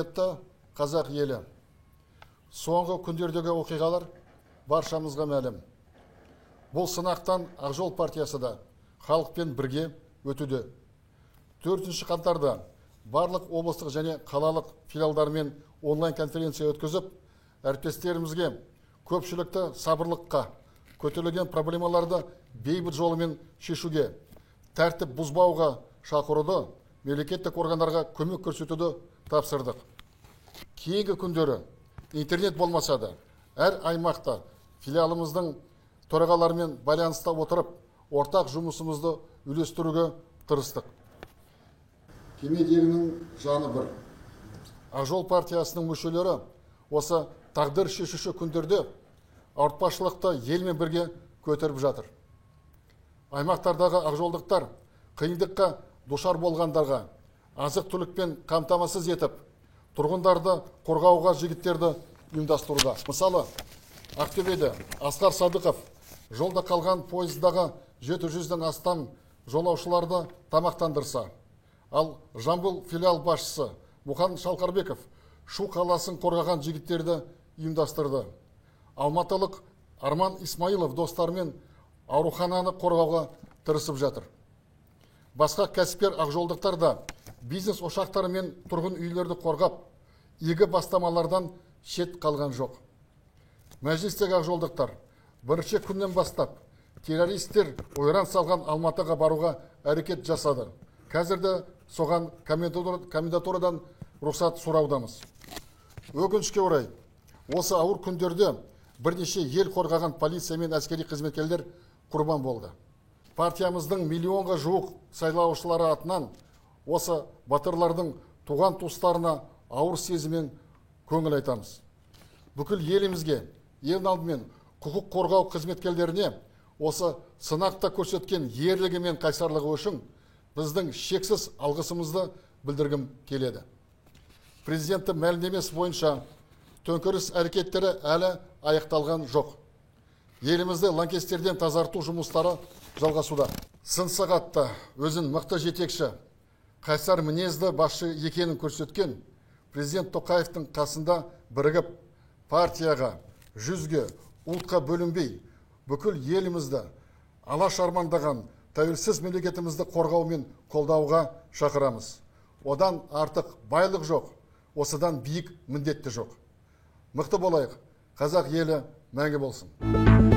Құрметті қазақ елі, соңғы күндердегі оқиғалар баршамызға мәлім. Бұл сынақтан Ақ Жол партиясы да халықпен бірге өтуде. 4 қаңтарда барлық облыстық және қалалық филиалдармен онлайн конференция өткізіп, әріптестерімізге көпшілікті сабырлыққа, көтерілген проблемаларды бейбіт жолымен шешуге, тәртіп бұзбауға шақыруды, мемлекеттік органдарға көмек көрсетуді тапсырдық. Кейінгі күндері интернет болмаса да, әр аймақта филиалымыздың төрағаларымен байланыста отырып, ортақ жұмысымызды үйлестіруге тырыстық. Кемедегінің жаны бір. Ақ Жол партиясының мүшелері осы тағдыр шешуші күндерде ауыртпашылықты елмен бірге көтеріп жатыр. Аймақтардағы ақжолдықтар қиындыққа душар болғандарға азық-түлікпен қамтамасыз етіп, тұрғындарды қорғауға жігіттерді ұйымдастыруда. Мысалы, Ақтөбеде Асқар Садықов жолда қалған пойыздағы 700-ден астам жолаушыларды тамақтандырса, ал Жамбыл филиал басшысы Мұқан Шалқарбеков Шу қаласын қорғаған жігіттерді ұйымдастырды. Алматылық Арман Исмаилов достарымен аурухананы қорғауға тырысып жатыр. Басқа кәсіпкер ақжолдықтар да бизнес ошақтары мен тұрғын үйлерді қорғап, игі бастамалардан шет қалған жоқ. Мәжілістегі ақжолдықтар бірінші күннен бастап террористер ойран салған Алматыға баруға әрекет жасады. Қазірде соған комендатурадан рұқсат сұраудамыз. Өкінішке орай, осы ауыр күндерде бірнеше ел қорғаған полиция мен әскери қызметкерлер құрбан болды. Партиямыздың миллионға жуық сайлаушылары атынан осы батырлардың туған туыстарына ауыр сезіммен көңіл айтамыз. Бүкіл елімізге, ең алдымен құқық қорғау қызметкерлеріне осы сынақта көрсеткен ерлігі мен қайсарлығы үшін біздің шексіз алғысымызды білдіргім келеді. Президенті мәлімдемесі бойынша төңкеріс әрекеттері әлі аяқталған жоқ. Елімізді лаңкестерден тазарту жұмыстары жалғасуда. Сын сағатта өзін мықты жетекші, қайсар мінезді басшы екенін көрсеткен президент Тоқаевтың қасында бірігіп, партияға, жүзге, ұлтқа бөлінбей, бүкіл елімізді алаш армандаған тәуелсіз мемлекетімізді қорғау мен қолдауға шақырамыз. Одан артық байлық жоқ, осыдан биік міндетті жоқ. Мықты болайық, қазақ елі мәңгі болсын.